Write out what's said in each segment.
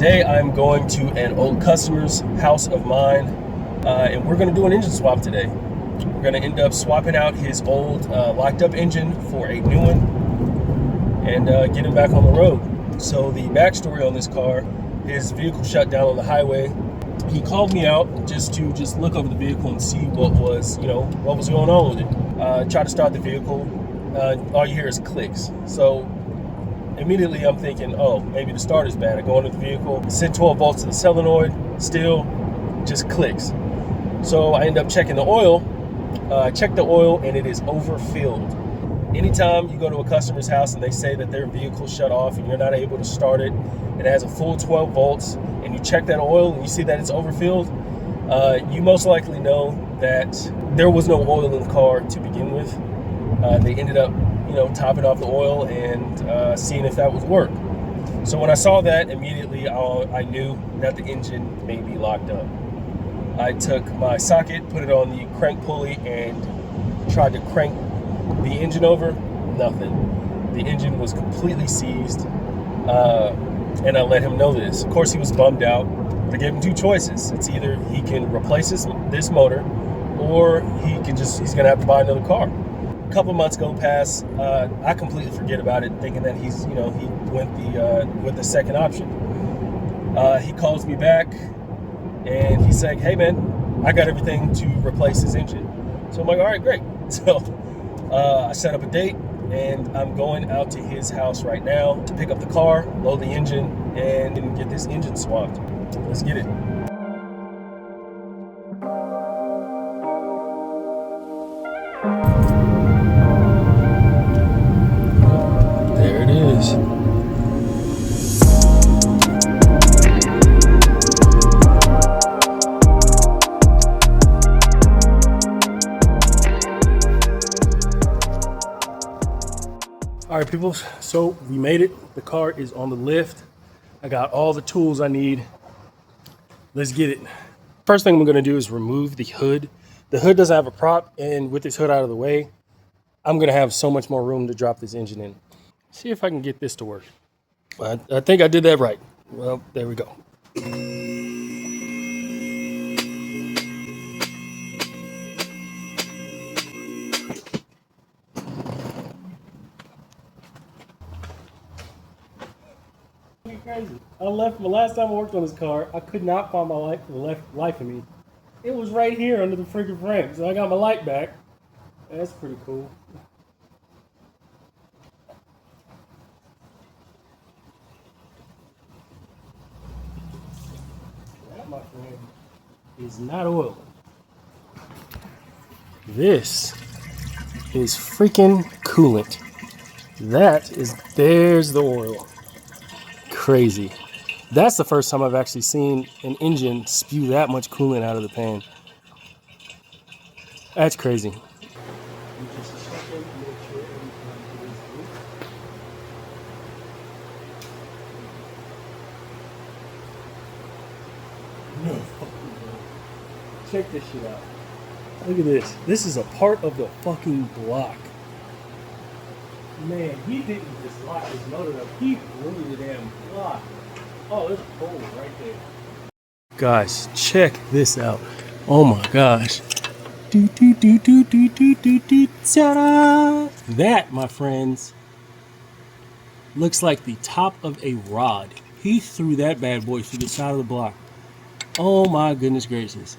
Today I'm going to an old customer's house of mine, and we're going to do an engine swap today. We're going to end up swapping out his old locked up engine for a new one and get him back on the road. So the backstory on this car, his vehicle shut down on the highway. He called me out just to look over the vehicle and see what was going on with it. Try to start the vehicle. All you hear is clicks. So immediately I'm thinking, oh, maybe the starter's bad. I go into the vehicle, send 12 volts to the solenoid, still just clicks. So I end up checking the oil. Check the oil and it is overfilled. Anytime you go to a customer's house and they say that their vehicle shut off and you're not able to start it, it has a full 12 volts, and you check that oil and you see that it's overfilled, you most likely know that there was no oil in the car to begin with. They ended up topping off the oil and seeing if that would work. So when I saw that, immediately I knew that the engine may be locked up. I took my socket, put it on the crank pulley, and tried to crank the engine over. Nothing. The engine was completely seized, and I let him know this. Of course, he was bummed out, but I gave him two choices. It's either he can replace this motor, or he's gonna have to buy another car. A couple months go past. I completely forget about it, thinking that he went with the second option. He calls me back and he's saying, "Hey man, I got everything to replace his engine." So I'm like, "All right, great." So I set up a date and I'm going out to his house right now to pick up the car, load the engine, and get this engine swapped. Let's get it. There it is. All right, people, so we made it. The car is on the lift. I got all the tools I need. Let's get it. First thing I'm gonna do is remove the hood. The hood doesn't have a prop, and with this hood out of the way, I'm gonna have so much more room to drop this engine in. See if I can get this to work. I think I did that right. Well, there we go. Crazy. The last time I worked on this car, I could not find my light for the life of me. It was right here under the freaking frame, so I got my light back. That's pretty cool. That, my friend, is not oil. This is freaking coolant. There's the oil. Crazy. That's the first time I've actually seen an engine spew that much coolant out of the pan. That's crazy. No. Check this shit out. Look at this. This is a part of the fucking block. Man, he didn't just lock his motor up. He blew the damn block. Oh, there's a hole right there. Guys, check this out. Oh my gosh. Ta-da! That, my friends, looks like the top of a rod. He threw that bad boy through the side of the block. Oh my goodness gracious.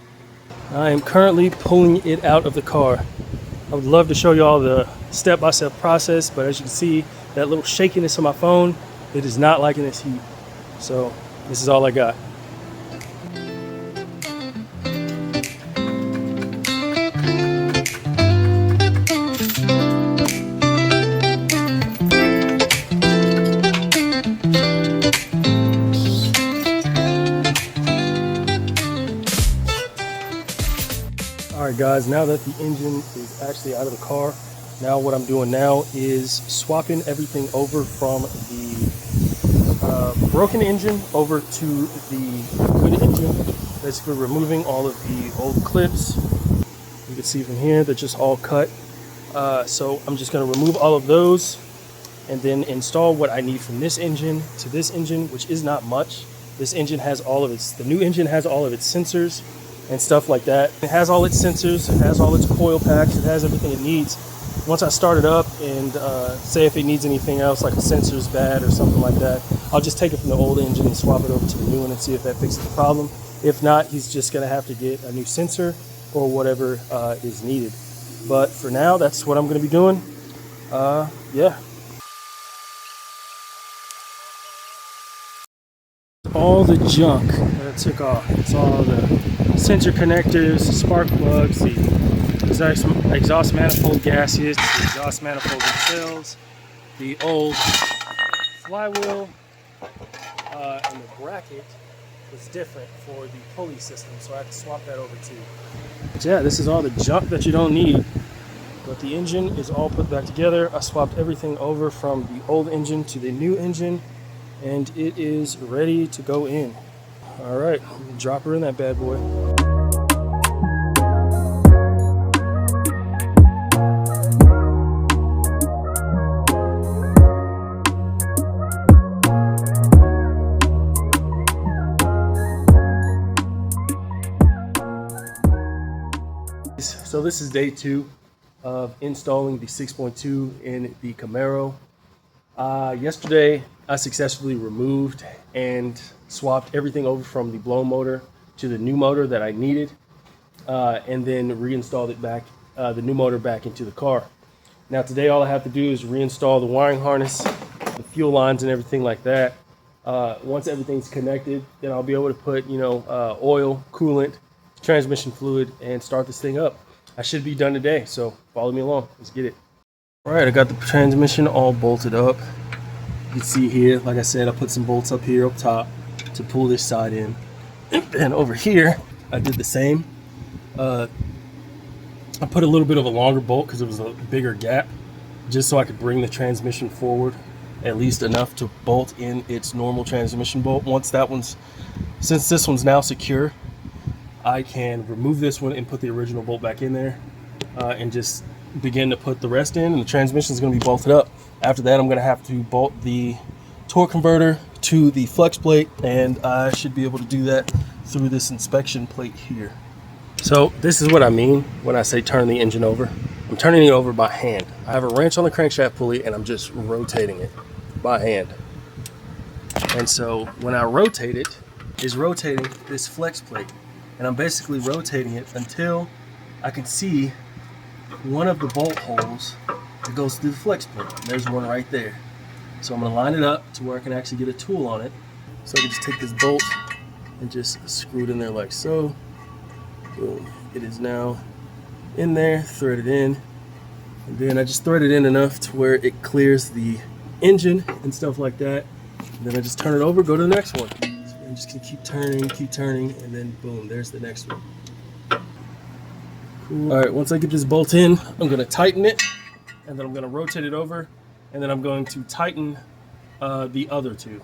I am currently pulling it out of the car. I would love to show you all the step-by-step process, but as you can see, that little shakiness on my phone, it is not liking this heat. So this is all I got. Alright guys, now that the engine is actually out of the car, now what I'm doing now is swapping everything over from the broken engine over to the good engine. Basically removing all of the old clips. You can see from here, they're just all cut. So I'm just going to remove all of those and then install what I need from this engine to this engine, which is not much. This engine has the new engine has all of its sensors and stuff like that. It has all its sensors, it has all its coil packs, it has everything it needs. Once I start it up and say if it needs anything else, like a sensor's bad or something like that, I'll just take it from the old engine and swap it over to the new one and see if that fixes the problem. If not, he's just gonna have to get a new sensor or whatever is needed. But for now, that's what I'm gonna be doing. Yeah. All the junk that I took off. It's all the sensor connectors, the spark plugs, the exhaust manifold gaskets, the exhaust manifold themselves, the old flywheel, and the bracket was different for the pulley system, so I had to swap that over too. But yeah, this is all the junk that you don't need. But the engine is all put back together. I swapped everything over from the old engine to the new engine, and it is ready to go in. All right, drop her in that bad boy. So this is day 2 of installing the 6.2 in the Camaro. Yesterday I successfully removed and swapped everything over from the blown motor to the new motor that I needed, and then reinstalled it back, the new motor back into the car. Now today all I have to do is reinstall the wiring harness, the fuel lines and everything like that. Once everything's connected, then I'll be able to put oil, coolant, transmission fluid, and start this thing up. I should be done today, so follow me along. Let's get it. All right, I got the transmission all bolted up. You can see here, like I said, I put some bolts up here up top to pull this side in. And over here, I did the same. I put a little bit of a longer bolt because it was a bigger gap, just so I could bring the transmission forward at least enough to bolt in its normal transmission bolt. Since this one's now secure, I can remove this one and put the original bolt back in there, and just begin to put the rest in, and the transmission is going to be bolted up. After that, I'm going to have to bolt the torque converter to the flex plate, and I should be able to do that through this inspection plate here. So this is what I mean when I say turn the engine over. I'm turning it over by hand. I have a wrench on the crankshaft pulley and I'm just rotating it by hand. And so when I rotate it, is rotating this flex plate. And I'm basically rotating it until I can see one of the bolt holes that goes through the flex plate. And there's one right there. So I'm going to line it up to where I can actually get a tool on it. So I can just take this bolt and just screw it in there like so. Boom. It is now in there, threaded in. And then I just thread it in enough to where it clears the engine and stuff like that. And then I just turn it over, go to the next one. I'm just gonna keep turning, and then boom, there's the next one. Cool. All right, once I get this bolt in, I'm gonna tighten it, and then I'm gonna rotate it over, and then I'm going to tighten the other two.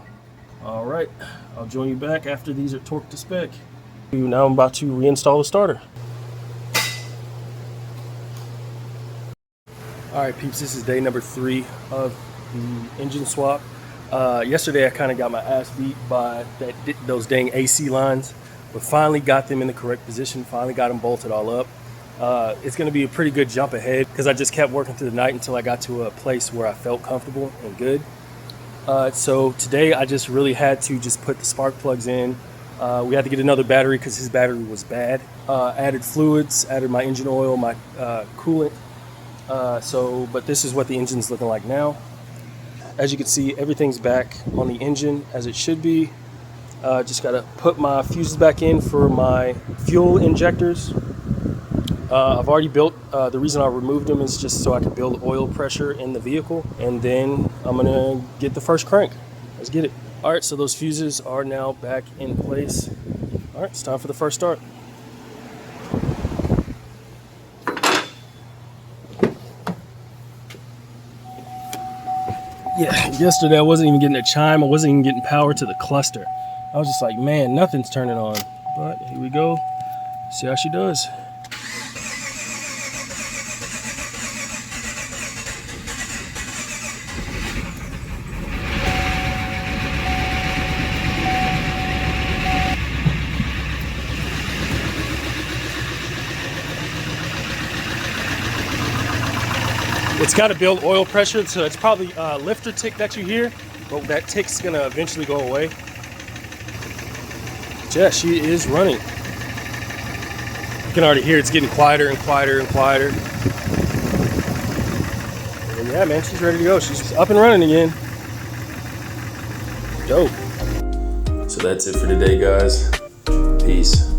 All right, I'll join you back after these are torqued to spec. Now I'm about to reinstall the starter. All right, peeps, this is day number 3 of the engine swap. Yesterday I kind of got my ass beat by those dang AC lines, but finally got them in the correct position, finally got them bolted all up. It's going to be a pretty good jump ahead because I just kept working through the night until I got to a place where I felt comfortable and good. So today I just really had to just put the spark plugs in. We had to get another battery because his battery was bad. Added fluids, added my engine oil, my coolant. But this is what the engine's looking like now. As you can see, everything's back on the engine as it should be. Just gotta put my fuses back in for my fuel injectors. I've already built, the reason I removed them is just so I can build oil pressure in the vehicle, and then I'm gonna get the first crank. Let's get it. All right, so those fuses are now back in place. All right, it's time for the first start. Yeah, yesterday I wasn't even getting a chime. I wasn't even getting power to the cluster. I was just like, man, nothing's turning on. But here we go. See how she does. It's got to build oil pressure, so it's probably lifter tick that you hear, but that tick's gonna eventually go away. Yeah, she is running. You can already hear it's getting quieter and quieter and quieter. And yeah, man, she's ready to go. She's up and running again. Dope. So that's it for today, guys. Peace.